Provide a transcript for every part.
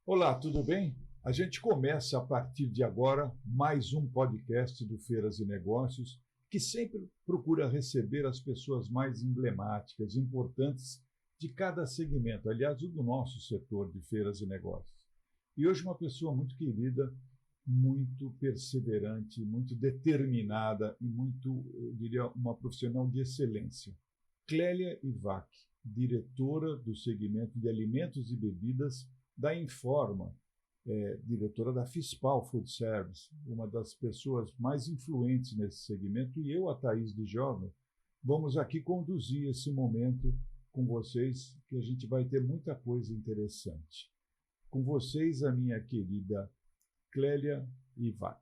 Olá, tudo bem? A gente começa a partir de agora mais um podcast do Feiras e Negócios, que sempre procura receber as pessoas mais emblemáticas, importantes de cada segmento, aliás, o do nosso setor de feiras e negócios. E hoje uma pessoa muito querida, muito perseverante, muito determinada e muito, eu diria, uma profissional de excelência. Clélia Ivac, diretora do segmento de alimentos e bebidas da Informa, diretora da Fispal Food Service, uma das pessoas mais influentes nesse segmento, e eu, a Thaís de Jovem, vamos aqui conduzir esse momento com vocês, que a gente vai ter muita coisa interessante. Com vocês, a minha querida Clélia Ivac.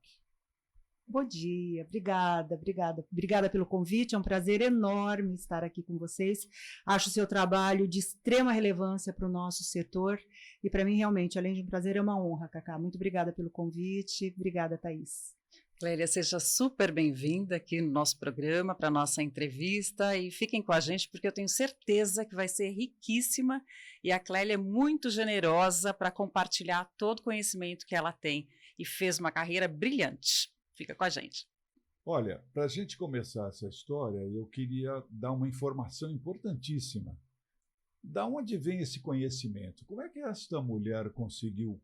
Bom dia, obrigada pelo convite, é um prazer enorme estar aqui com vocês. Acho o seu trabalho de extrema relevância para o nosso setor e para mim realmente, além de um prazer, é uma honra, Cacá. Muito obrigada pelo convite, obrigada, Thaís. Clélia, seja super bem-vinda aqui no nosso programa, para a nossa entrevista, e fiquem com a gente porque eu tenho certeza que vai ser riquíssima e a Clélia é muito generosa para compartilhar todo o conhecimento que ela tem e fez uma carreira brilhante. Fica com a gente. Olha, para a gente começar essa história, eu queria dar uma informação importantíssima. Da onde vem esse conhecimento? Como é que esta mulher conseguiu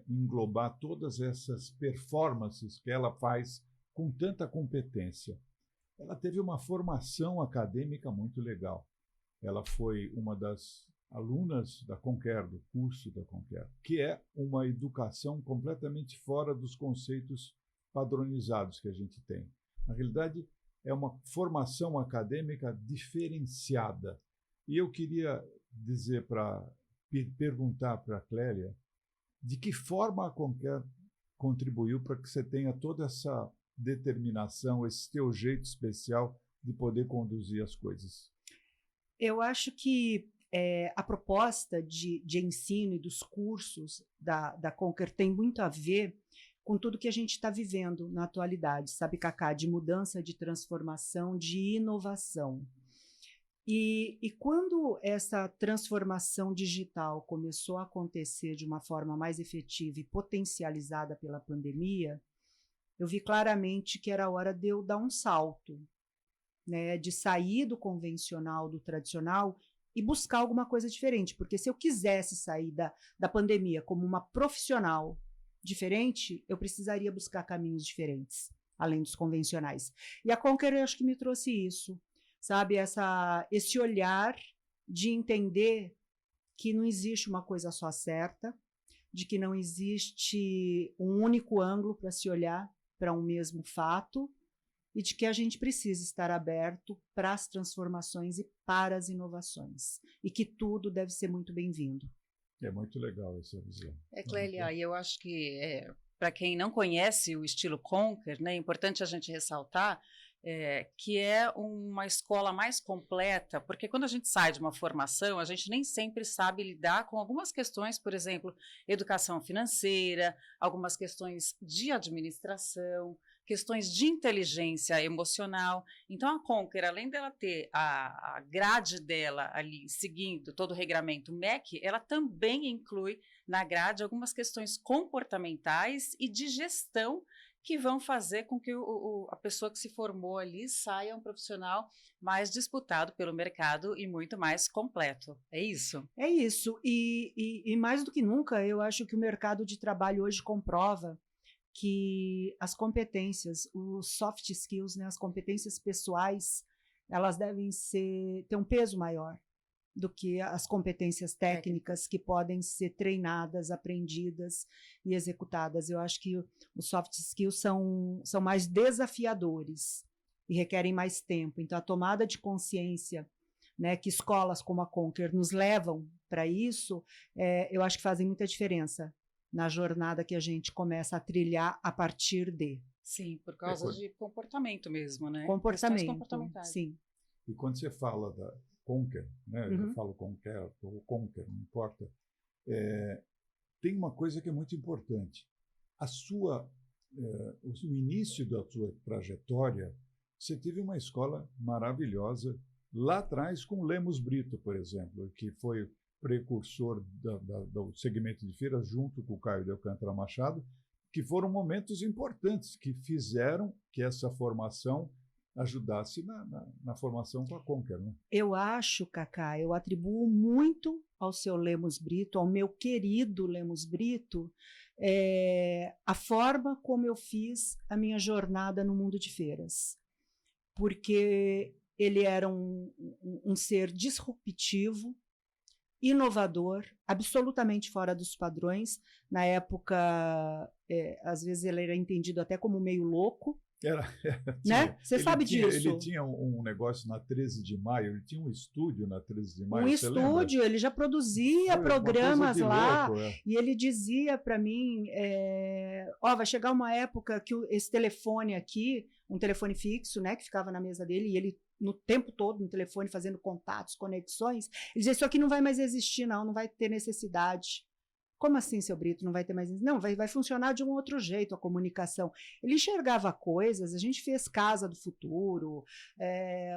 englobar todas essas performances que ela faz com tanta competência? Ela teve uma formação acadêmica muito legal. Ela foi uma das alunas da Conquer, do curso da Conquer, que é uma educação completamente fora dos conceitos padronizados que a gente tem. Na realidade, é uma formação acadêmica diferenciada. E eu queria perguntar para a Clélia de que forma a Conquer contribuiu para que você tenha toda essa determinação, esse teu jeito especial de poder conduzir as coisas. Eu acho que a proposta de ensino e dos cursos da Conquer tem muito a ver com tudo que a gente está vivendo na atualidade, sabe, Cacá, de mudança, de transformação, de inovação. E quando essa transformação digital começou a acontecer de uma forma mais efetiva e potencializada pela pandemia, eu vi claramente que era hora de eu dar um salto, né, de sair do convencional, do tradicional, e buscar alguma coisa diferente, porque se eu quisesse sair da pandemia como uma profissional diferente, eu precisaria buscar caminhos diferentes, além dos convencionais. E a Conquer, eu acho que me trouxe isso, sabe? Esse olhar de entender que não existe uma coisa só certa, de que não existe um único ângulo para se olhar para um mesmo fato, e de que a gente precisa estar aberto para as transformações e para as inovações, e que tudo deve ser muito bem-vindo. É muito legal essa visão. Clélia, e eu acho que, para quem não conhece o estilo Conquer, né, é importante a gente ressaltar que é uma escola mais completa, porque quando a gente sai de uma formação, a gente nem sempre sabe lidar com algumas questões, por exemplo, educação financeira, algumas questões de administração, questões de inteligência emocional. Então, a Conquer, além dela ter a grade dela ali, seguindo todo o regramento MEC, ela também inclui na grade algumas questões comportamentais e de gestão que vão fazer com que a pessoa que se formou ali saia um profissional mais disputado pelo mercado e muito mais completo. É isso? É isso. E mais do que nunca, eu acho que o mercado de trabalho hoje comprova que as competências, os soft skills, né, as competências pessoais, elas devem ter um peso maior do que as competências técnicas que podem ser treinadas, aprendidas e executadas. Eu acho que os soft skills são mais desafiadores e requerem mais tempo. Então, a tomada de consciência, né, que escolas como a Conquer nos levam para isso, eu acho que fazem muita diferença na jornada que a gente começa a trilhar a partir de. Sim, por causa de comportamento mesmo, né? Comportamento, sim. E quando você fala da Conquer, né? Eu falo Conquer ou Conquer, não importa. Tem uma coisa que é muito importante. O início da sua trajetória, você teve uma escola maravilhosa lá atrás com Lemos Brito, por exemplo, que foi precursor do segmento de feiras, junto com o Caio de Alcântara Machado, que foram momentos importantes que fizeram que essa formação ajudasse na formação com a Conquer, né? Eu acho, Cacá, eu atribuo muito ao seu Lemos Brito, ao meu querido Lemos Brito, a forma como eu fiz a minha jornada no mundo de feiras. Porque ele era um ser disruptivo, inovador, absolutamente fora dos padrões. Na época, às vezes ele era entendido até como meio louco. Né? Você sabe disso. Ele tinha um negócio na 13 de maio, ele tinha um estúdio na 13 de maio. Um estúdio, ele já produzia programas lá, louco, e ele dizia para mim, vai chegar uma época que esse telefone aqui, um telefone fixo, né, que ficava na mesa dele, e ele no tempo todo no telefone fazendo contatos, conexões, ele dizia, isso aqui não vai mais existir, não vai ter necessidade. Como assim, seu Brito, não vai ter mais... Não, vai funcionar de um outro jeito a comunicação. Ele enxergava coisas, a gente fez Casa do Futuro,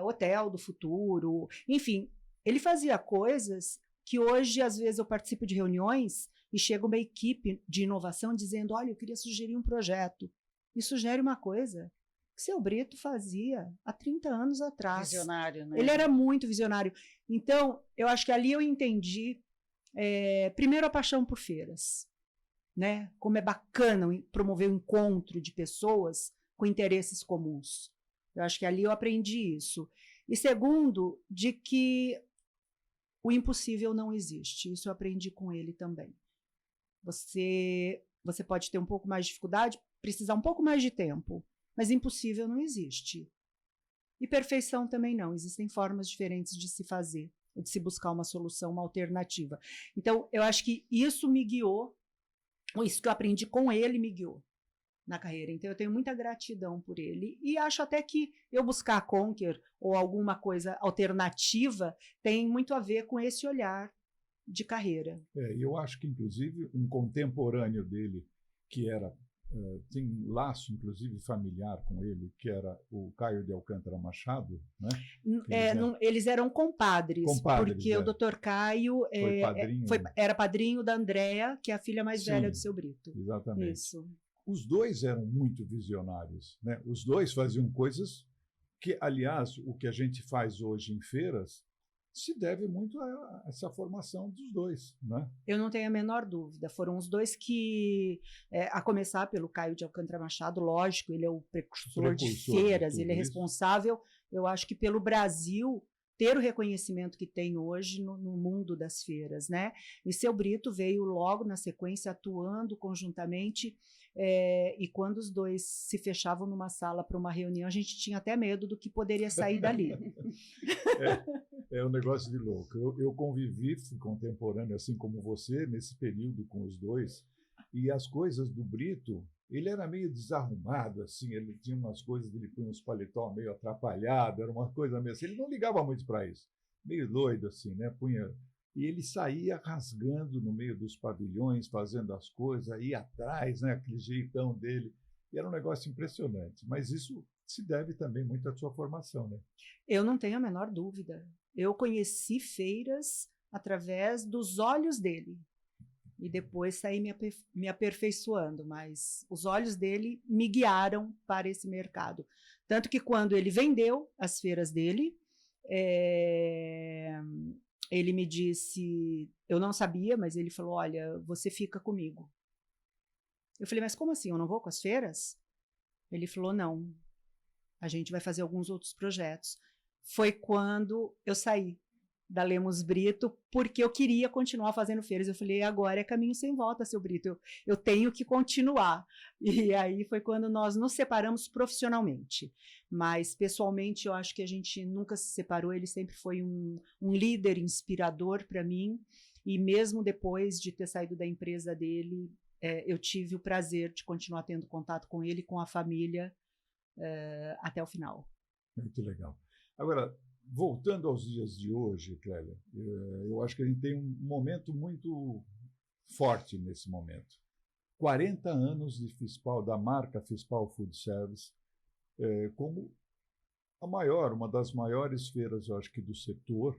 Hotel do Futuro, enfim, ele fazia coisas que hoje, às vezes, eu participo de reuniões e chega uma equipe de inovação dizendo, olha, eu queria sugerir um projeto. E sugere uma coisa que seu Brito fazia há 30 anos atrás. Visionário, né? Ele era muito visionário. Então, eu acho que ali eu entendi primeiro a paixão por feiras, né? Como é bacana promover o encontro de pessoas com interesses comuns. Eu acho que ali eu aprendi isso. E segundo, de que o impossível não existe. Isso eu aprendi com ele também. Você pode ter um pouco mais de dificuldade, precisar um pouco mais de tempo, mas impossível não existe. E perfeição também não. Existem formas diferentes de se fazer, de se buscar uma solução, uma alternativa. Então, eu acho que isso me guiou, ou isso que eu aprendi com ele me guiou na carreira. Então, eu tenho muita gratidão por ele. E acho até que eu buscar a Conquer ou alguma coisa alternativa tem muito a ver com esse olhar de carreira. Eu acho que, inclusive, um contemporâneo dele, que tem um laço, inclusive, familiar com ele, que era o Caio de Alcântara Machado, né? Eles eram compadres, porque o Dr. Caio era padrinho da Andréa, que é a filha mais velha do seu Brito. Exatamente. Isso. Os dois eram muito visionários, né? Os dois faziam coisas que, aliás, o que a gente faz hoje em feiras se deve muito a essa formação dos dois, né? Eu não tenho a menor dúvida. Foram os dois que, a começar pelo Caio de Alcântara Machado, lógico, ele é o precursor de feiras, ele é responsável, eu acho que pelo Brasil ter o reconhecimento que tem hoje no mundo das feiras, né? E seu Brito veio logo na sequência, atuando conjuntamente, e quando os dois se fechavam numa sala para uma reunião, a gente tinha até medo do que poderia sair dali. É um negócio de louco. Eu convivi contemporâneo, assim como você, nesse período com os dois, e as coisas do Brito, ele era meio desarrumado, assim, ele tinha umas coisas, ele punha uns paletó meio atrapalhado, era uma coisa meio assim, ele não ligava muito para isso, meio doido, assim, né? E ele saía rasgando no meio dos pavilhões, fazendo as coisas, aí atrás, né? Aquele jeitão dele, e era um negócio impressionante, mas isso se deve também muito à sua formação, né? Eu não tenho a menor dúvida. Eu conheci feiras através dos olhos dele. E depois saí me aperfeiçoando, mas os olhos dele me guiaram para esse mercado. Tanto que quando ele vendeu as feiras dele, ele me disse, eu não sabia, mas ele falou, olha, você fica comigo. Eu falei, mas como assim, eu não vou com as feiras? Ele falou, não, a gente vai fazer alguns outros projetos. Foi quando eu saí da Lemos Brito, porque eu queria continuar fazendo feiras. Eu falei, agora é caminho sem volta, seu Brito, eu tenho que continuar. E aí foi quando nós nos separamos profissionalmente. Mas, pessoalmente, eu acho que a gente nunca se separou, ele sempre foi um líder inspirador para mim, e mesmo depois de ter saído da empresa dele, eu tive o prazer de continuar tendo contato com ele, com a família, até o final. Muito legal. Agora, voltando aos dias de hoje, Clélia, eu acho que a gente tem um momento muito forte nesse momento. 40 anos de Fispal, da marca Fispal Food Service, como uma das maiores feiras, eu acho que do setor,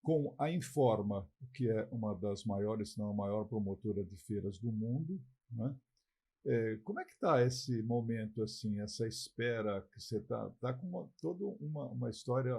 com a Informa, que é uma das maiores, se não a maior promotora de feiras do mundo, né? Como é que está esse momento, assim, essa espera que você está com toda uma história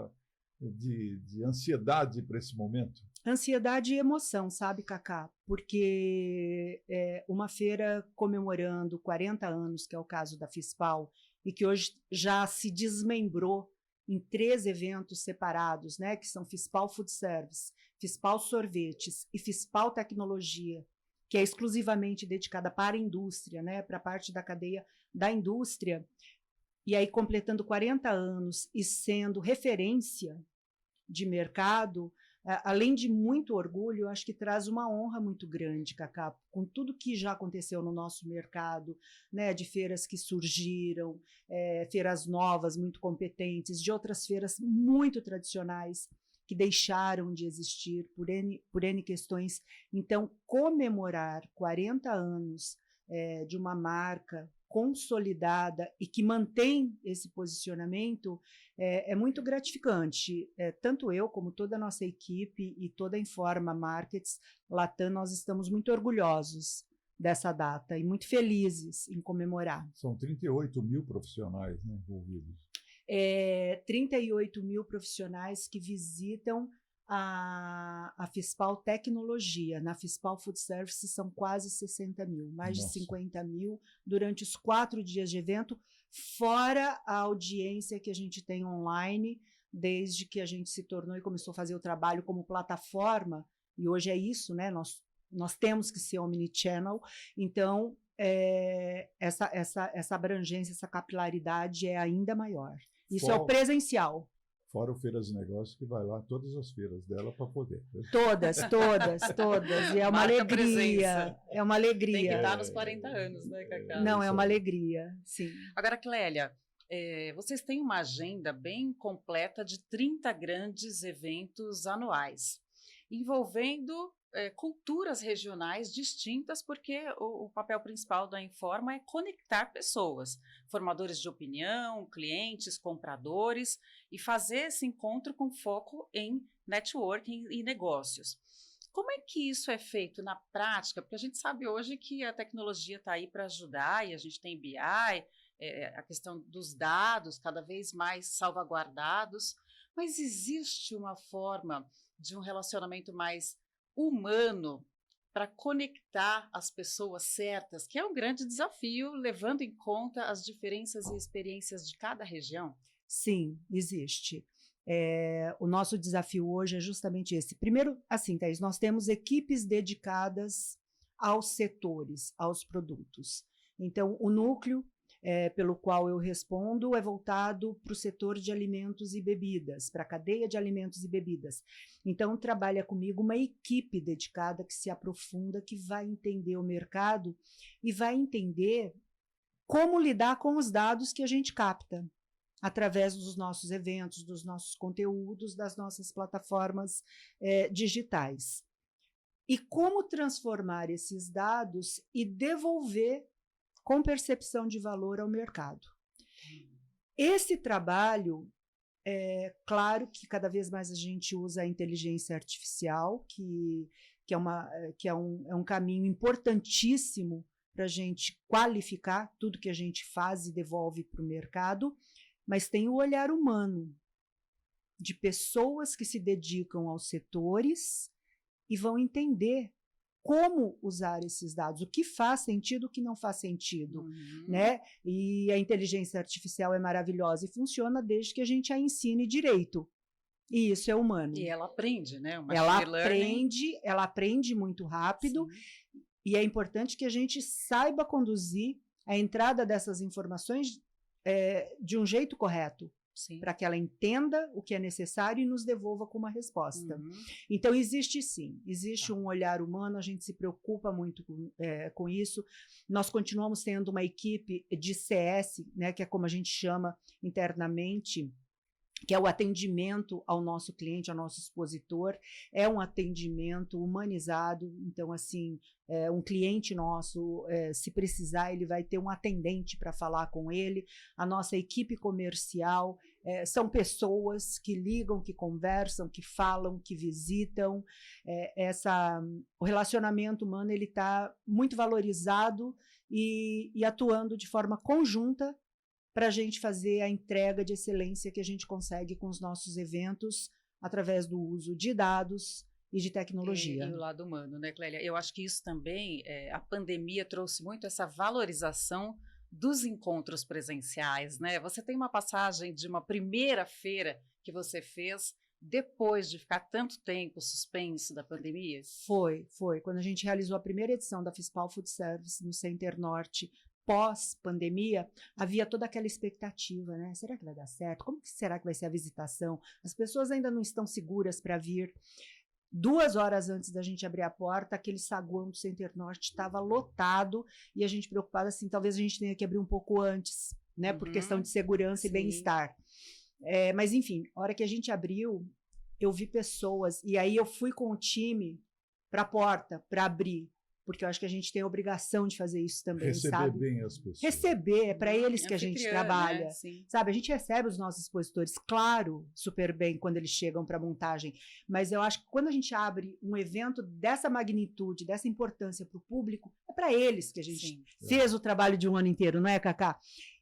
de ansiedade para esse momento? Ansiedade e emoção, sabe, Cacá? Porque uma feira comemorando 40 anos, que é o caso da FISPAL, e que hoje já se desmembrou em 3 eventos separados, né, que são FISPAL Food Service, FISPAL Sorvetes e FISPAL Tecnologia, que é exclusivamente dedicada para a indústria, né, para a parte da cadeia da indústria, e aí completando 40 anos e sendo referência de mercado, além de muito orgulho, acho que traz uma honra muito grande, Cacá, com tudo que já aconteceu no nosso mercado, né, de feiras que surgiram, feiras novas, muito competentes, de outras feiras muito tradicionais, que deixaram de existir por N questões. Então, comemorar 40 anos de uma marca consolidada e que mantém esse posicionamento é muito gratificante. Tanto eu como toda a nossa equipe e toda a Informa Markets Latam, nós estamos muito orgulhosos dessa data e muito felizes em comemorar. São 38 mil profissionais, né, envolvidos. 38 mil profissionais que visitam a FISPAL Tecnologia. Na FISPAL Food Service são quase 60 mil, mais de 50 mil durante os 4 dias de evento, fora a audiência que a gente tem online, desde que a gente se tornou e começou a fazer o trabalho como plataforma, e hoje é isso, né? Nós temos que ser omnichannel, então essa abrangência, essa capilaridade é ainda maior. Isso é o presencial. Fora o Feiras de Negócios, que vai lá todas as feiras dela para poder. Todas. E é uma alegria. Presença. É uma alegria. Tem que estar nos 40 anos, né, Cacá? Não, é uma alegria, sim. Agora, Clélia, vocês têm uma agenda bem completa de 30 grandes eventos anuais, envolvendo culturas regionais distintas, porque o papel principal da Informa é conectar pessoas, formadores de opinião, clientes, compradores, e fazer esse encontro com foco em networking e negócios. Como é que isso é feito na prática? Porque a gente sabe hoje que a tecnologia está aí para ajudar, e a gente tem BI, a questão dos dados cada vez mais salvaguardados, mas existe uma forma de um relacionamento mais humano para conectar as pessoas certas, que é um grande desafio, levando em conta as diferenças e experiências de cada região? Sim, existe. O nosso desafio hoje é justamente esse. Primeiro, assim, Thaís, nós temos equipes dedicadas aos setores, aos produtos. Então, o núcleo pelo qual eu respondo é voltado para o setor de alimentos e bebidas, para a cadeia de alimentos e bebidas. Então, trabalha comigo uma equipe dedicada que se aprofunda, que vai entender o mercado e vai entender como lidar com os dados que a gente capta através dos nossos eventos, dos nossos conteúdos, das nossas plataformas digitais. E como transformar esses dados e devolver com percepção de valor ao mercado. Esse trabalho, claro que cada vez mais a gente usa a inteligência artificial, que é um caminho importantíssimo para a gente qualificar tudo que a gente faz e devolve para o mercado, mas tem o olhar humano de pessoas que se dedicam aos setores e vão entender como usar esses dados, o que faz sentido, o que não faz sentido, né? E a inteligência artificial é maravilhosa e funciona desde que a gente a ensine direito. E isso é humano. E ela aprende, né? Ela aprende muito rápido. Sim. E é importante que a gente saiba conduzir a entrada dessas informações de um jeito correto, para que ela entenda o que é necessário e nos devolva com uma resposta. Então, existe um olhar humano, a gente se preocupa muito com isso. Nós continuamos tendo uma equipe de CS, né, que é como a gente chama internamente, que é o atendimento ao nosso cliente, ao nosso expositor, é um atendimento humanizado. Então, assim, um cliente nosso, se precisar, ele vai ter um atendente para falar com ele. A nossa equipe comercial são pessoas que ligam, que conversam, que falam, que visitam. O relacionamento humano ele está muito valorizado e atuando de forma conjunta para a gente fazer a entrega de excelência que a gente consegue com os nossos eventos através do uso de dados e de tecnologia. E o lado humano, né, Clélia? Eu acho que isso também, a pandemia trouxe muito essa valorização dos encontros presenciais, né? Você tem uma passagem de uma primeira feira que você fez depois de ficar tanto tempo suspenso da pandemia? Foi. Quando a gente realizou a primeira edição da FISPAL Food Service no Center Norte, pós-pandemia, havia toda aquela expectativa, né? Será que vai dar certo? Como que será que vai ser a visitação? As pessoas ainda não estão seguras para vir. 2 horas antes da gente abrir a porta, aquele saguão do Center Norte estava lotado e a gente preocupada assim, talvez a gente tenha que abrir um pouco antes, né? Por questão de segurança e bem-estar. Mas enfim, a hora que a gente abriu, eu vi pessoas e aí eu fui com o time para a porta para abrir. Porque eu acho que a gente tem a obrigação de fazer isso também, Receber sabe? bem as pessoas. Receber, é para eles que a gente trabalha, né? sabe? A gente recebe os nossos expositores, claro, super bem quando eles chegam para a montagem, mas eu acho que quando a gente abre um evento dessa magnitude, dessa importância para o público, é para eles que a gente fez o trabalho de um ano inteiro, não é, Cacá?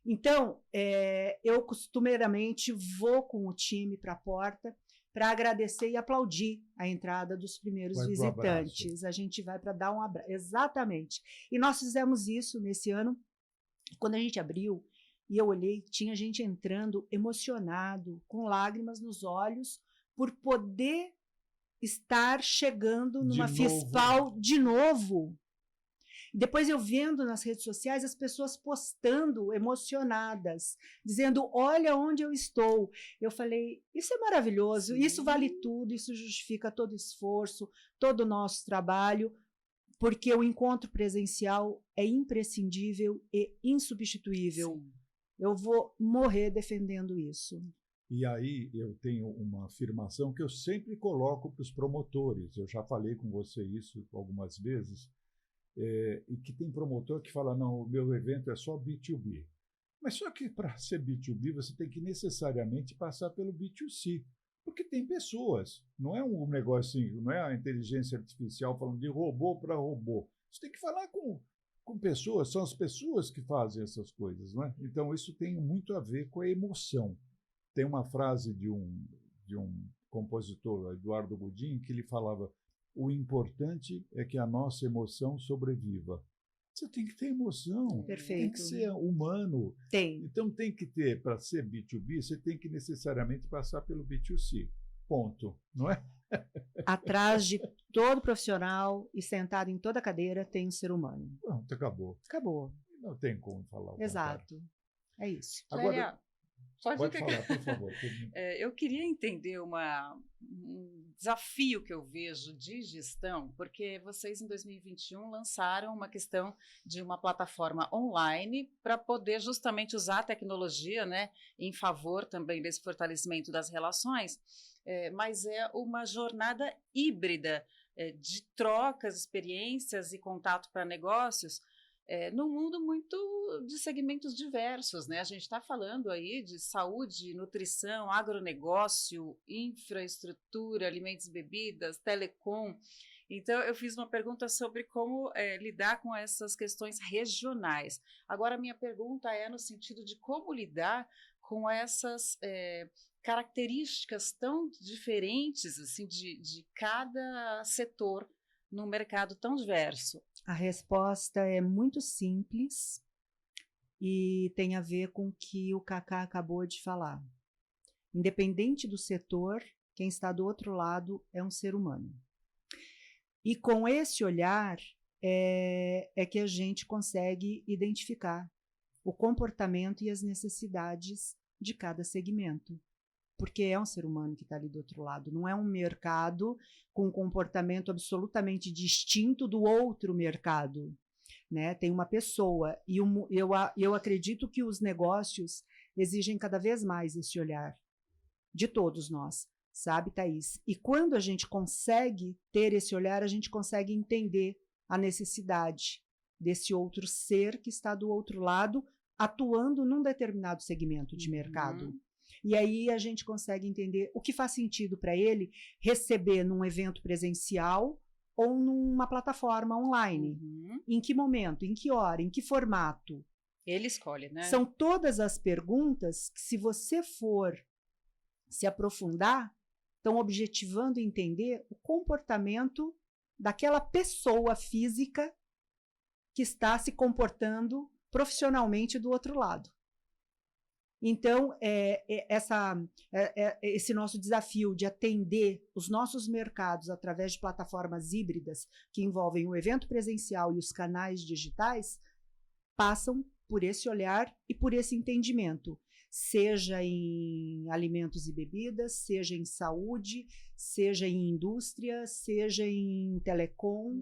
Então, eu costumeiramente vou com o time para a porta, para agradecer e aplaudir a entrada dos primeiros visitantes. A gente vai para dar um abraço. Exatamente. E nós fizemos isso nesse ano. Quando a gente abriu, e eu olhei, tinha gente entrando emocionado, com lágrimas nos olhos, por poder estar chegando numa FISPAL de novo. Depois eu vendo nas redes sociais as pessoas postando emocionadas, dizendo, olha onde eu estou. Eu falei, isso é maravilhoso, isso vale tudo, isso justifica todo o esforço, todo o nosso trabalho, porque o encontro presencial é imprescindível e insubstituível. Eu vou morrer defendendo isso. E aí eu tenho uma afirmação que eu sempre coloco para os promotores. Eu já falei com você isso algumas vezes. E que tem promotor que fala, não, o meu evento é só B2B. Mas só que para ser B2B você tem que necessariamente passar pelo B2C, porque tem pessoas, não é um negócio assim, não é a inteligência artificial falando de robô para robô. Você tem que falar com pessoas, são as pessoas que fazem essas coisas, não é? Então isso tem muito a ver com a emoção. Tem uma frase de um compositor, Eduardo Godin, que ele falava, o importante é que a nossa emoção sobreviva. Você tem que ter emoção. Perfeito. Tem que ser humano. Tem. Então tem que ter, para ser B2B, você tem que necessariamente passar pelo B2C. Ponto. Não é? Atrás de todo profissional e sentado em toda cadeira tem um ser humano. Pronto, acabou. Acabou. Não tem como falar o Exato. contrário. É isso. Agora, pode falar, por favor. Eu queria entender um desafio que eu vejo de gestão, porque vocês, em 2021, lançaram uma questão de uma plataforma online para poder justamente usar a tecnologia, né, em favor também desse fortalecimento das relações, mas é uma jornada híbrida de trocas, experiências e contato para negócios, num mundo muito de segmentos diversos, né? A gente está falando aí de saúde, nutrição, agronegócio, infraestrutura, alimentos e bebidas, telecom. Então, eu fiz uma pergunta sobre como lidar com essas questões regionais. Agora, a minha pergunta é no sentido de como lidar com essas características tão diferentes assim, de cada setor num mercado tão diverso. A resposta é muito simples e tem a ver com o que o Cacá acabou de falar. Independente do setor, quem está do outro lado é um ser humano. E com esse olhar é que a gente consegue identificar o comportamento e as necessidades de cada segmento. Porque é um ser humano que está ali do outro lado, não é um mercado com um comportamento absolutamente distinto do outro mercado, né? Tem uma pessoa, e eu acredito que os negócios exigem cada vez mais esse olhar de todos nós, sabe, Thaís? E quando a gente consegue ter esse olhar, a gente consegue entender a necessidade desse outro ser que está do outro lado, atuando num determinado segmento de mercado. E aí a gente consegue entender o que faz sentido para ele receber num evento presencial ou numa plataforma online. Em que momento, em que hora, em que formato? Ele escolhe, né? São todas as perguntas que, se você for se aprofundar, estão objetivando entender o comportamento daquela pessoa física que está se comportando profissionalmente do outro lado. Então, esse nosso desafio de atender os nossos mercados através de plataformas híbridas que envolvem o evento presencial e os canais digitais passam por esse olhar e por esse entendimento, seja em alimentos e bebidas, seja em saúde, seja em indústria, seja em telecom,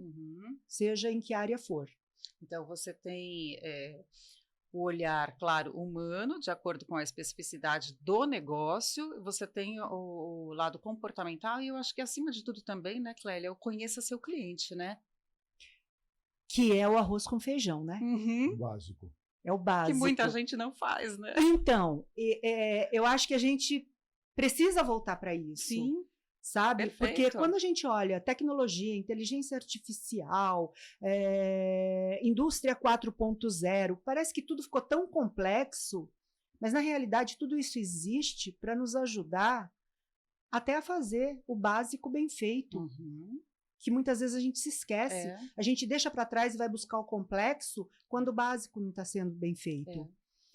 seja em que área for. Então, você tem o olhar, claro, humano, de acordo com a especificidade do negócio, você tem o lado comportamental e eu acho que, acima de tudo também, né, Clélia, o conheça seu cliente, né? Que é o arroz com feijão, né? Básico. É o básico. Que muita gente não faz, né? Então, eu acho que a gente precisa voltar para isso. Sim. Sabe? Perfeito. Porque quando a gente olha tecnologia, inteligência artificial, indústria 4.0, parece que tudo ficou tão complexo, mas na realidade tudo isso existe para nos ajudar até a fazer o básico bem feito. Que muitas vezes a gente se esquece. A gente deixa para trás e vai buscar o complexo quando o básico não está sendo bem feito.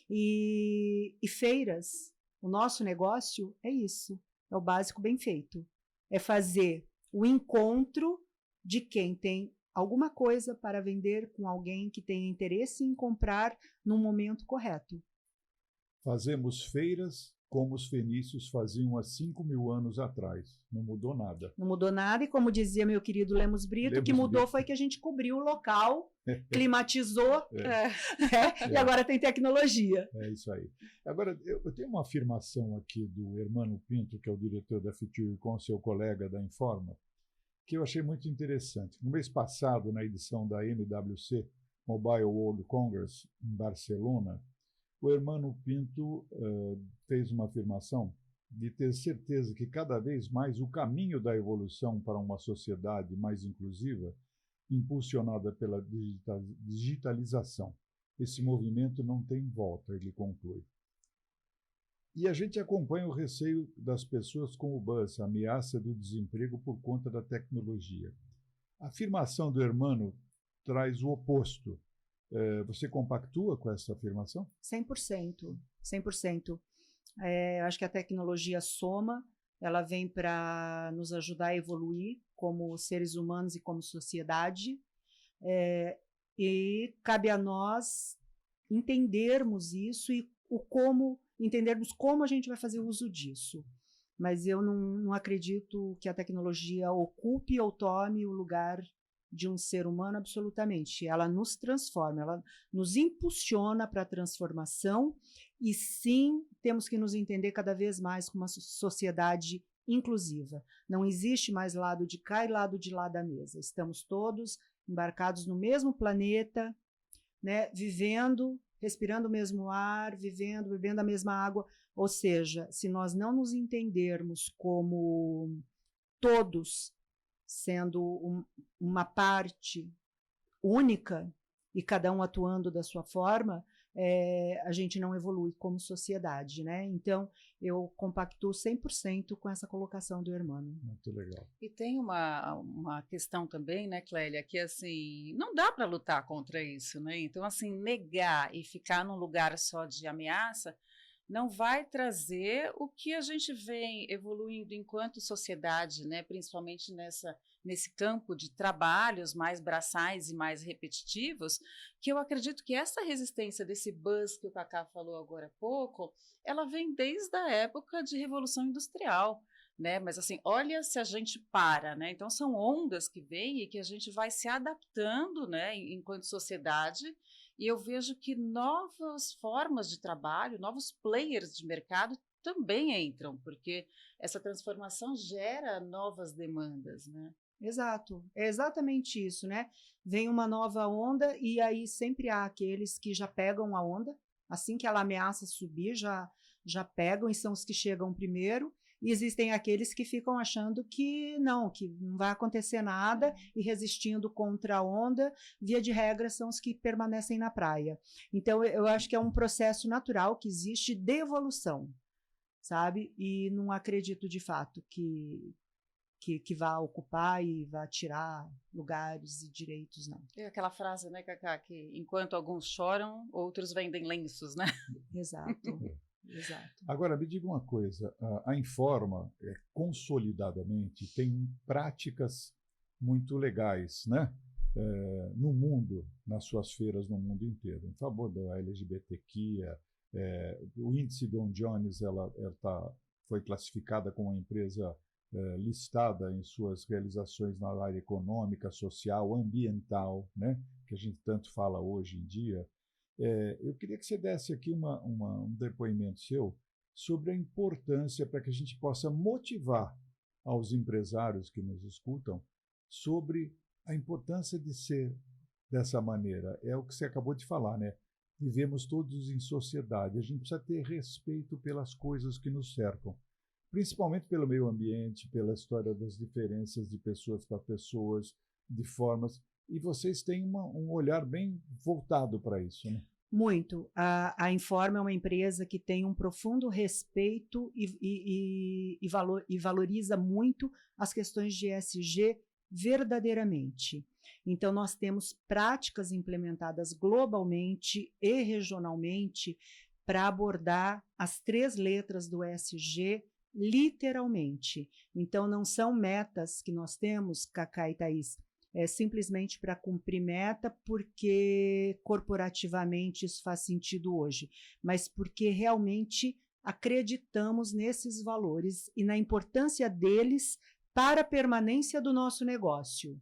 E feiras, o nosso negócio é isso, é o básico bem feito. É fazer o encontro de quem tem alguma coisa para vender com alguém que tem interesse em comprar no momento correto. Fazemos feiras como os fenícios faziam há 5.000 anos atrás. Não mudou nada. Não mudou nada, e como dizia meu querido Lemos Brito, o que mudou foi que a gente cobriu o local, climatizou, e agora tem tecnologia. É isso aí. Agora, eu tenho uma afirmação aqui do Hermano Pinto, que é o diretor da Fitur, com seu colega da Informa, que eu achei muito interessante. No mês passado, na edição da MWC, Mobile World Congress, em Barcelona, o Hermano Pinto fez uma afirmação de ter certeza que cada vez mais o caminho da evolução para uma sociedade mais inclusiva, impulsionada pela digitalização. Esse movimento não tem volta, ele conclui. E a gente acompanha o receio das pessoas com o buzz, a ameaça do desemprego por conta da tecnologia. A afirmação do Hermano traz o oposto. Você compactua com essa afirmação? 100%. 100%. Acho que a tecnologia soma, ela vem para nos ajudar a evoluir como seres humanos e como sociedade, e cabe a nós entendermos isso e entendermos como a gente vai fazer uso disso. Mas eu não acredito que a tecnologia ocupe ou tome o lugar de um ser humano, absolutamente. Ela nos transforma, ela nos impulsiona para a transformação, e sim, temos que nos entender cada vez mais como uma sociedade inclusiva. Não existe mais lado de cá e lado de lá da mesa. Estamos todos embarcados no mesmo planeta, né, vivendo, respirando o mesmo ar, bebendo a mesma água. Ou seja, se nós não nos entendermos como todos sendo uma parte única e cada um atuando da sua forma, a gente não evolui como sociedade, né? Então, eu compactuo 100% com essa colocação do Hermano. Muito legal. E tem uma questão também, né, Clélia, que assim, não dá para lutar contra isso, né? Então, assim, negar e ficar num lugar só de ameaça não vai trazer o que a gente vem evoluindo enquanto sociedade, né? Principalmente nesse campo de trabalhos mais braçais e mais repetitivos, que eu acredito que essa resistência desse buzz que o Cacá falou agora há pouco, ela vem desde a época de Revolução Industrial, né? Mas assim, olha se a gente para, né? Então são ondas que vêm e que a gente vai se adaptando, né, enquanto sociedade. E eu vejo que novas formas de trabalho, novos players de mercado também entram, porque essa transformação gera novas demandas, né? Exato, é exatamente isso, né? Vem uma nova onda e aí sempre há aqueles que já pegam a onda, assim que ela ameaça subir, já já pegam e são os que chegam primeiro, e existem aqueles que ficam achando que não vai acontecer nada e resistindo contra a onda, via de regra são os que permanecem na praia. Então, eu acho que é um processo natural que existe de evolução, sabe? E não acredito de fato que vá ocupar e vá tirar lugares e direitos, não. É aquela frase, né, Cacá, que enquanto alguns choram, outros vendem lenços, né? Exato. Exato. Agora, me diga uma coisa, a Informa, consolidadamente, tem práticas muito legais, né? No mundo, nas suas feiras no mundo inteiro, em favor da LGBTQIA. O índice Dow Jones foi classificada como uma empresa listada em suas realizações na área econômica, social, ambiental, né? Que a gente tanto fala hoje em dia. Eu queria que você desse aqui um depoimento seu sobre a importância para que a gente possa motivar aos empresários que nos escutam sobre a importância de ser dessa maneira. É o que você acabou de falar, né? Vivemos todos em sociedade, a gente precisa ter respeito pelas coisas que nos cercam, principalmente pelo meio ambiente, pela história das diferenças de pessoas para pessoas, de formas... E vocês têm um olhar bem voltado para isso, né? Muito. A Informa é uma empresa que tem um profundo respeito e valoriza muito as questões de ESG verdadeiramente. Então, nós temos práticas implementadas globalmente e regionalmente para abordar as 3 letras do ESG literalmente. Então, não são metas que nós temos, Cacá e Thaís, simplesmente para cumprir meta, porque corporativamente isso faz sentido hoje, mas porque realmente acreditamos nesses valores e na importância deles para a permanência do nosso negócio.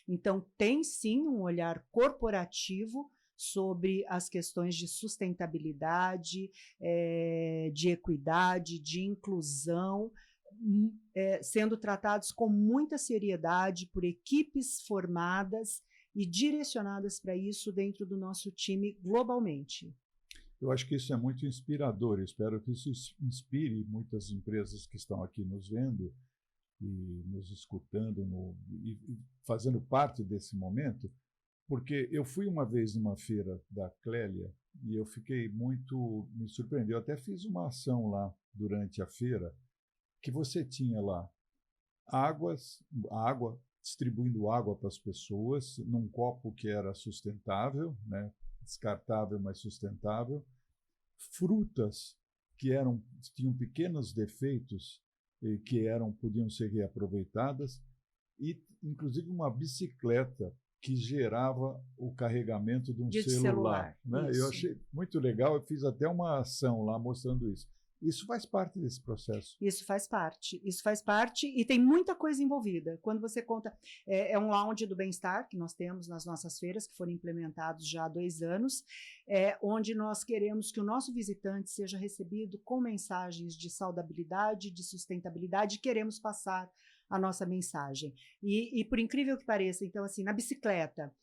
Então, tem sim um olhar corporativo sobre as questões de sustentabilidade, de equidade, de inclusão, sendo tratados com muita seriedade por equipes formadas e direcionadas para isso dentro do nosso time globalmente. Eu acho que isso é muito inspirador. Espero que isso inspire muitas empresas que estão aqui nos vendo e nos escutando e fazendo parte desse momento, porque eu fui uma vez numa feira da Clélia e eu fiquei me surpreendeu. Eu até fiz uma ação lá durante a feira, que você tinha lá distribuindo água para as pessoas num copo que era sustentável, né? Descartável, mas sustentável, frutas que tinham pequenos defeitos e que podiam ser reaproveitadas, e inclusive uma bicicleta que gerava o carregamento de um celular. Né? Eu achei muito legal, eu fiz até uma ação lá mostrando isso. Isso faz parte desse processo. Isso faz parte e tem muita coisa envolvida. Quando você conta, é um lounge do bem-estar que nós temos nas nossas feiras, que foram implementados já há 2 anos, onde nós queremos que o nosso visitante seja recebido com mensagens de saudabilidade, de sustentabilidade, e queremos passar a nossa mensagem. E por incrível que pareça, então assim, na bicicleta,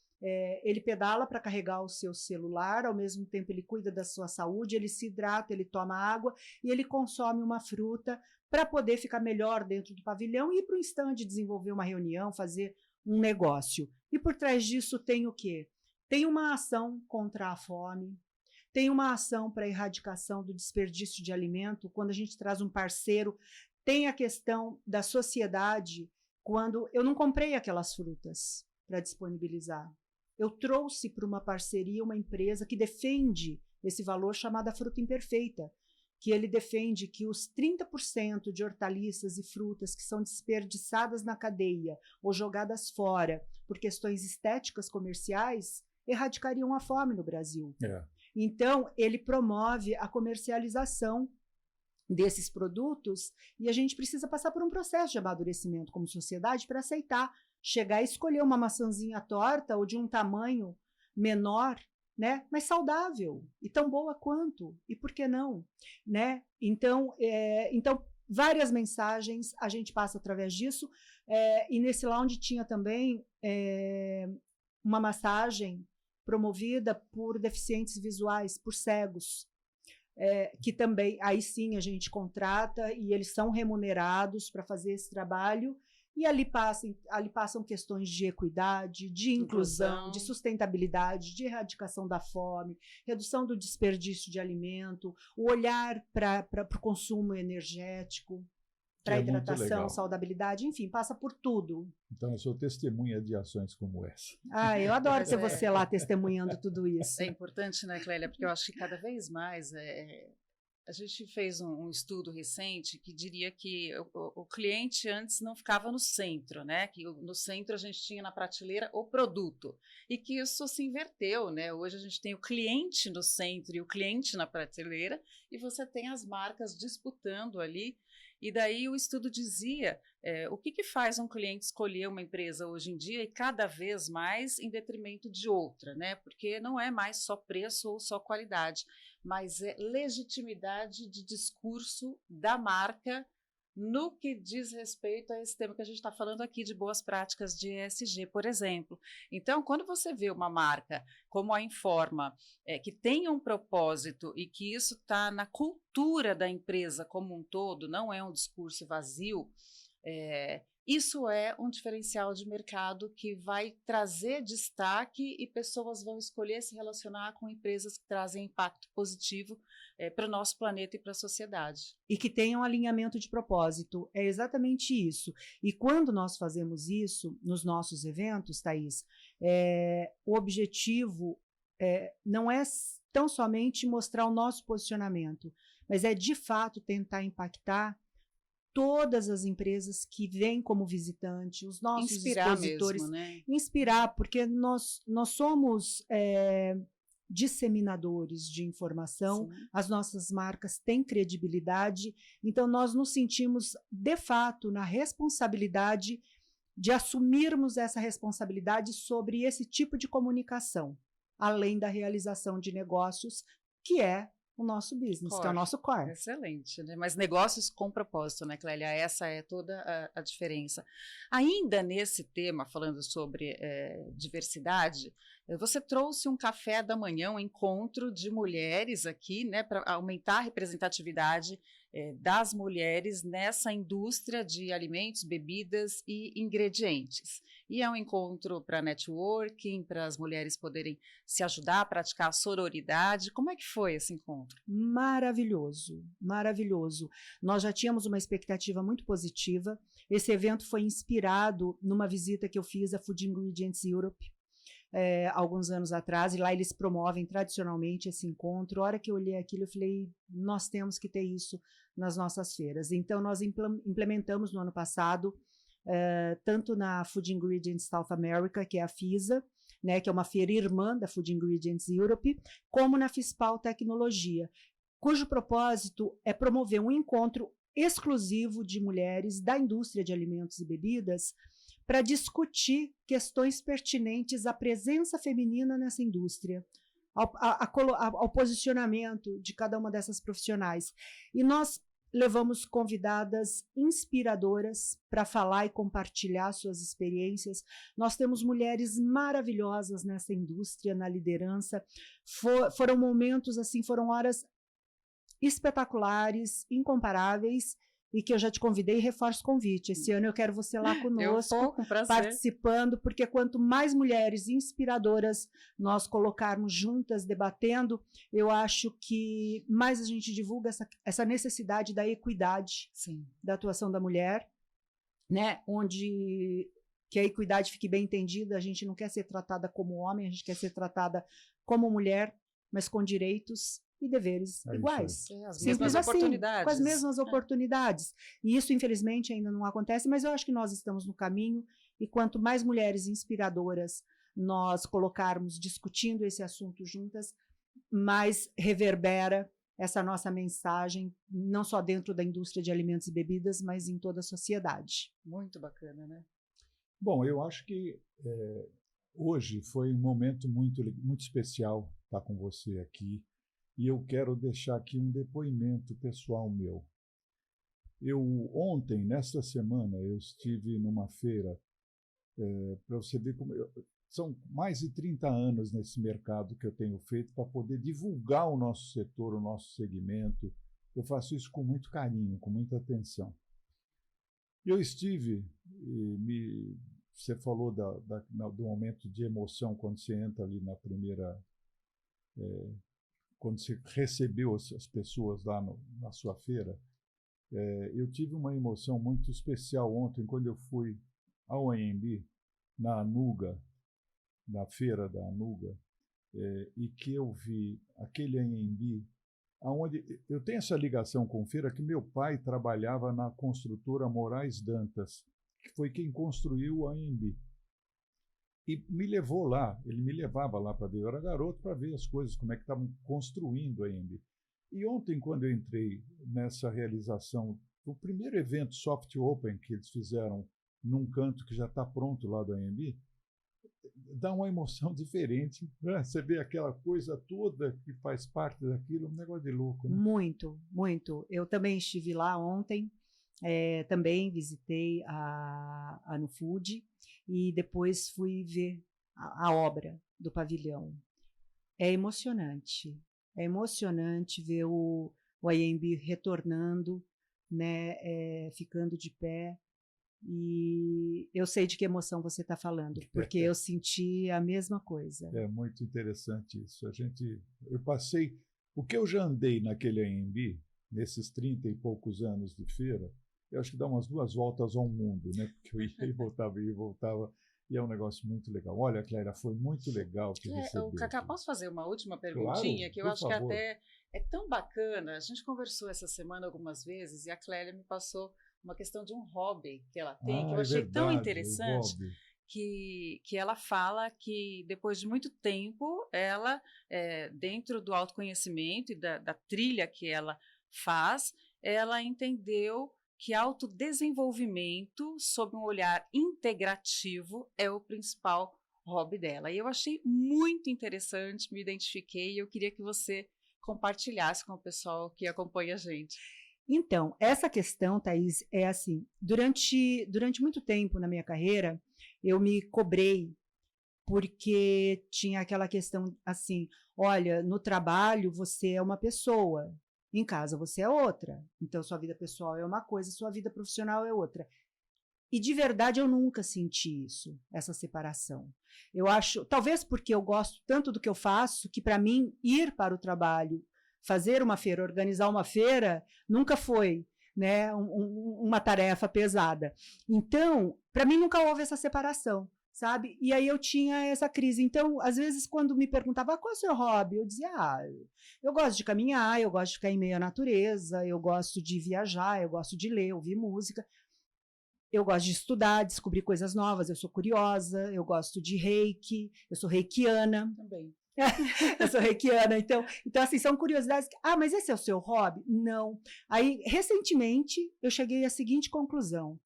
ele pedala para carregar o seu celular, ao mesmo tempo ele cuida da sua saúde, ele se hidrata, ele toma água e ele consome uma fruta para poder ficar melhor dentro do pavilhão e ir para o stand desenvolver uma reunião, fazer um negócio. E por trás disso tem o quê? Tem uma ação contra a fome, tem uma ação para a erradicação do desperdício de alimento. Quando a gente traz um parceiro, tem a questão da sociedade, quando eu não comprei aquelas frutas para disponibilizar. Eu trouxe para uma parceria uma empresa que defende esse valor chamada fruta imperfeita, que ele defende que os 30% de hortaliças e frutas que são desperdiçadas na cadeia ou jogadas fora por questões estéticas comerciais erradicariam a fome no Brasil. Então, ele promove a comercialização desses produtos e a gente precisa passar por um processo de amadurecimento como sociedade para aceitar, chegar a escolher uma maçãzinha torta ou de um tamanho menor, né, mas saudável e tão boa quanto, e por que não, né? Então, várias mensagens a gente passa através disso, e nesse lounge tinha também uma massagem promovida por deficientes visuais, por cegos, que também, aí sim a gente contrata e eles são remunerados para fazer esse trabalho, e ali passam questões de equidade, de inclusão, de sustentabilidade, de erradicação da fome, redução do desperdício de alimento, o olhar para o consumo energético, para hidratação, saudabilidade, enfim, passa por tudo. Então, eu sou testemunha de ações como essa. Eu adoro ter você lá testemunhando tudo isso. É importante, né, Clélia? Porque eu acho que cada vez mais a gente fez um estudo recente que diria que o cliente antes não ficava no centro, né? Que no centro a gente tinha na prateleira o produto, e que isso se inverteu, né? Hoje a gente tem o cliente no centro e o cliente na prateleira, e você tem as marcas disputando ali. E daí o estudo dizia o que faz um cliente escolher uma empresa hoje em dia e cada vez mais em detrimento de outra, né? Porque não é mais só preço ou só qualidade, mas é legitimidade de discurso da marca no que diz respeito a esse tema que a gente está falando aqui de boas práticas de ESG, por exemplo. Então, quando você vê uma marca como a Informa, que tem um propósito e que isso está na cultura da empresa como um todo, não é um discurso vazio, isso é um diferencial de mercado que vai trazer destaque e pessoas vão escolher se relacionar com empresas que trazem impacto positivo para o nosso planeta e para a sociedade. E que tenham alinhamento de propósito. É exatamente isso. E quando nós fazemos isso nos nossos eventos, Thaís, o objetivo não é tão somente mostrar o nosso posicionamento, mas é de fato tentar impactar todas as empresas que vêm como visitante, os nossos expositores, mesmo, né? Inspirar, porque nós somos disseminadores de informação, sim, as nossas marcas têm credibilidade, então nós nos sentimos, de fato, na responsabilidade de assumirmos essa responsabilidade sobre esse tipo de comunicação, além da realização de negócios, que é o nosso business, que é o nosso core. Excelente, né? Mas negócios com propósito, né, Clélia? Essa é toda a diferença. Ainda nesse tema, falando sobre diversidade, você trouxe um café da manhã, um encontro de mulheres aqui, né, para aumentar a representatividade das mulheres nessa indústria de alimentos, bebidas e ingredientes. E é um encontro para networking, para as mulheres poderem se ajudar a praticar a sororidade. Como é que foi esse encontro? Maravilhoso, maravilhoso. Nós já tínhamos uma expectativa muito positiva. Esse evento foi inspirado numa visita que eu fiz à Food Ingredients Europe, alguns anos atrás, e lá eles promovem tradicionalmente esse encontro. A hora que eu olhei aquilo, eu falei, nós temos que ter isso nas nossas feiras. Então, nós implementamos no ano passado, tanto na Food Ingredients South America, que é a FISA, né, que é uma feira irmã da Food Ingredients Europe, como na FISPAL Tecnologia, cujo propósito é promover um encontro exclusivo de mulheres da indústria de alimentos e bebidas para discutir questões pertinentes à presença feminina nessa indústria, ao posicionamento de cada uma dessas profissionais. E nós levamos convidadas inspiradoras para falar e compartilhar suas experiências. Nós temos mulheres maravilhosas nessa indústria, na liderança. Foram momentos, assim, foram horas espetaculares, incomparáveis, e que eu já te convidei e reforço o convite. Esse ano eu quero você lá conosco, participando, porque quanto mais mulheres inspiradoras nós colocarmos juntas, debatendo, eu acho que mais a gente divulga essa necessidade da equidade, sim, da atuação da mulher, né? Onde que a equidade fique bem entendida, a gente não quer ser tratada como homem, a gente quer ser tratada como mulher, mas com direitos e deveres iguais. As mesmas oportunidades. Com as mesmas oportunidades. E isso, infelizmente, ainda não acontece, mas eu acho que nós estamos no caminho, e quanto mais mulheres inspiradoras nós colocarmos discutindo esse assunto juntas, mais reverbera essa nossa mensagem, não só dentro da indústria de alimentos e bebidas, mas em toda a sociedade. Muito bacana, né? Bom, eu acho que hoje foi um momento muito especial estar com você aqui. E eu quero deixar aqui um depoimento pessoal meu. Ontem, nesta semana, eu estive numa feira, para você ver como são mais de 30 anos nesse mercado que eu tenho feito para poder divulgar o nosso setor, o nosso segmento. Eu faço isso com muito carinho, com muita atenção. Eu estive, você falou do momento de emoção quando você entra ali na primeira, quando você recebeu as pessoas lá na sua feira. Eu tive uma emoção muito especial ontem, quando eu fui ao AMB, na Anuga, na feira da Anuga, e que eu vi aquele AMB, onde eu tenho essa ligação com feira, que meu pai trabalhava na construtora Moraes Dantas, que foi quem construiu o AMB. E me levou lá, ele me levava lá para ver, eu era garoto, para ver as coisas, como é que estavam construindo o AMB. E ontem, quando eu entrei nessa realização, o primeiro evento Soft Open que eles fizeram num canto que já está pronto lá do AMB, dá uma emoção diferente, né? Você vê aquela coisa toda que faz parte daquilo, um negócio de louco. Né? Muito, muito. Eu também estive lá ontem, também visitei a Nufood e depois fui ver a obra do pavilhão. É emocionante ver o AMB retornando, né, ficando de pé. E eu sei de que emoção você está falando, porque eu senti a mesma coisa. É muito interessante isso. Eu passei, o que eu já andei naquele AMB, nesses 30 e poucos anos de feira, eu acho que dá umas 2 voltas ao mundo, né? Porque eu ia e voltava, e é um negócio muito legal. Olha, Clélia, foi muito legal te receber. Cacá, posso fazer uma última perguntinha? Claro, que eu acho favor. que até é tão bacana. A gente conversou essa semana algumas vezes e a Clélia me passou uma questão de um hobby que ela tem, que eu achei tão interessante, que ela fala que depois de muito tempo, ela, dentro do autoconhecimento e da trilha que ela faz, ela entendeu que autodesenvolvimento, sob um olhar integrativo, é o principal hobby dela. E eu achei muito interessante, me identifiquei e eu queria que você compartilhasse com o pessoal que acompanha a gente. Então, essa questão, Thaís, é assim, durante muito tempo na minha carreira, eu me cobrei, porque tinha aquela questão assim, olha, no trabalho você é uma pessoa, em casa você é outra, então sua vida pessoal é uma coisa, sua vida profissional é outra. E de verdade eu nunca senti isso, essa separação. Eu acho, talvez porque eu gosto tanto do que eu faço, que para mim ir para o trabalho, fazer uma feira, organizar uma feira, nunca foi, né, uma tarefa pesada. Então, para mim nunca houve essa separação, sabe? E aí eu tinha essa crise. Então, às vezes, quando me perguntava qual é o seu hobby, eu dizia, eu gosto de caminhar, eu gosto de ficar em meio à natureza, eu gosto de viajar, eu gosto de ler, ouvir música. Eu gosto de estudar, descobrir coisas novas, eu sou curiosa, eu gosto de reiki, eu sou reikiana. Também. Eu sou reikiana, então assim, são curiosidades. Mas esse é o seu hobby? Não. Aí, recentemente, eu cheguei à seguinte conclusão,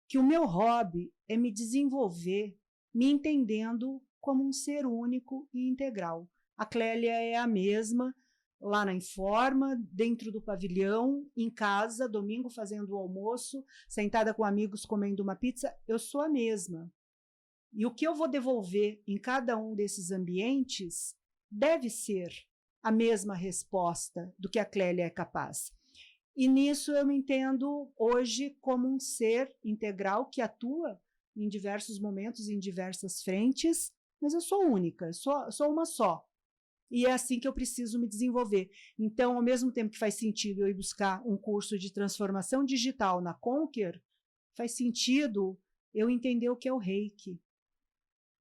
que o meu hobby é me desenvolver, me entendendo como um ser único e integral. A Clélia é a mesma, lá na Informa, dentro do pavilhão, em casa, domingo fazendo o almoço, sentada com amigos comendo uma pizza, eu sou a mesma. E o que eu vou devolver em cada um desses ambientes deve ser a mesma resposta do que a Clélia é capaz. E nisso eu me entendo hoje como um ser integral que atua em diversos momentos, em diversas frentes, mas eu sou única, sou uma só. E é assim que eu preciso me desenvolver. Então, ao mesmo tempo que faz sentido eu ir buscar um curso de transformação digital na Conquer, faz sentido eu entender o que é o Reiki.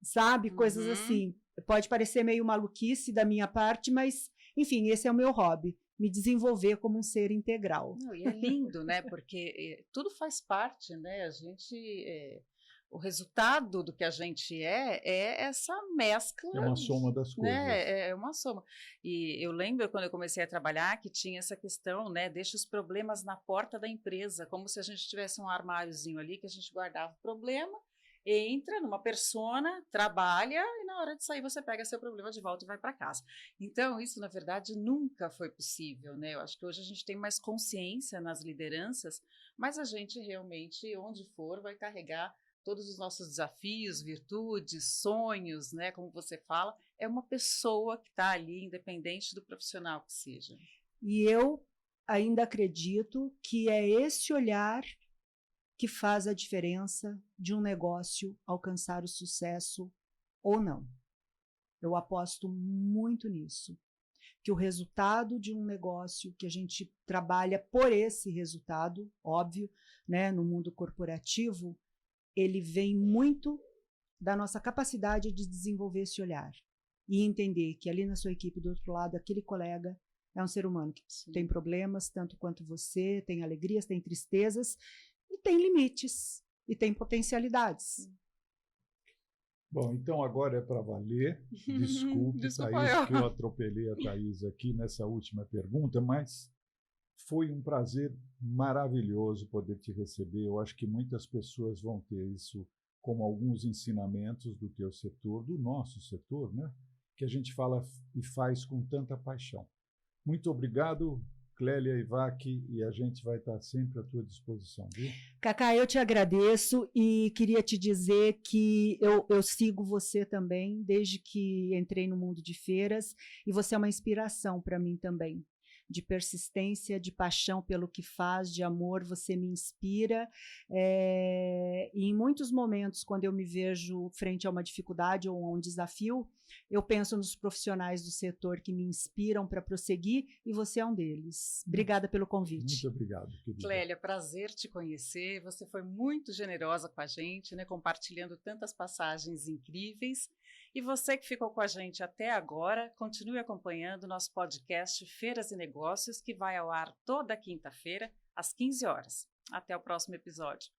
Sabe? Coisas assim. Pode parecer meio maluquice da minha parte, mas, enfim, esse é o meu hobby. Me desenvolver como um ser integral. Não, e é lindo, né? Porque tudo faz parte, né? A gente... o resultado do que a gente é essa mescla. É uma soma das coisas. Né? É uma soma. E eu lembro quando eu comecei a trabalhar que tinha essa questão, né? Deixa os problemas na porta da empresa, como se a gente tivesse um armáriozinho ali que a gente guardava o problema, entra numa persona, trabalha e na hora de sair você pega seu problema de volta e vai para casa. Então, isso, na verdade, nunca foi possível, né? Eu acho que hoje a gente tem mais consciência nas lideranças, mas a gente realmente, onde for, vai carregar todos os nossos desafios, virtudes, sonhos, né, como você fala, é uma pessoa que está ali, independente do profissional que seja. E eu ainda acredito que é esse olhar que faz a diferença de um negócio alcançar o sucesso ou não. Eu aposto muito nisso, que o resultado de um negócio, que a gente trabalha por esse resultado, óbvio, né, no mundo corporativo, ele vem muito da nossa capacidade de desenvolver esse olhar e entender que ali na sua equipe, do outro lado, aquele colega é um ser humano que tem problemas, tanto quanto você, tem alegrias, tem tristezas, e tem limites, e tem potencialidades. Bom, então agora é para valer. Desculpe, Thaís, que eu atropelei a Thaís aqui nessa última pergunta, mas foi um prazer maravilhoso poder te receber. Eu acho que muitas pessoas vão ter isso como alguns ensinamentos do teu setor, do nosso setor, né? Que a gente fala e faz com tanta paixão. Muito obrigado, Clélia Ivach, e a gente vai estar sempre à tua disposição, viu? Cacá, eu te agradeço e queria te dizer que eu sigo você também, desde que entrei no mundo de feiras, e você é uma inspiração para mim também, de persistência, de paixão pelo que faz, de amor, você me inspira, e em muitos momentos, quando eu me vejo frente a uma dificuldade ou a um desafio, eu penso nos profissionais do setor que me inspiram para prosseguir, e você é um deles. Obrigada pelo convite. Muito obrigado, querida. Clélia, prazer te conhecer. Você foi muito generosa com a gente, né, compartilhando tantas passagens incríveis. E você que ficou com a gente até agora, continue acompanhando o nosso podcast Feiras e Negócios, que vai ao ar toda quinta-feira, às 15 horas. Até o próximo episódio.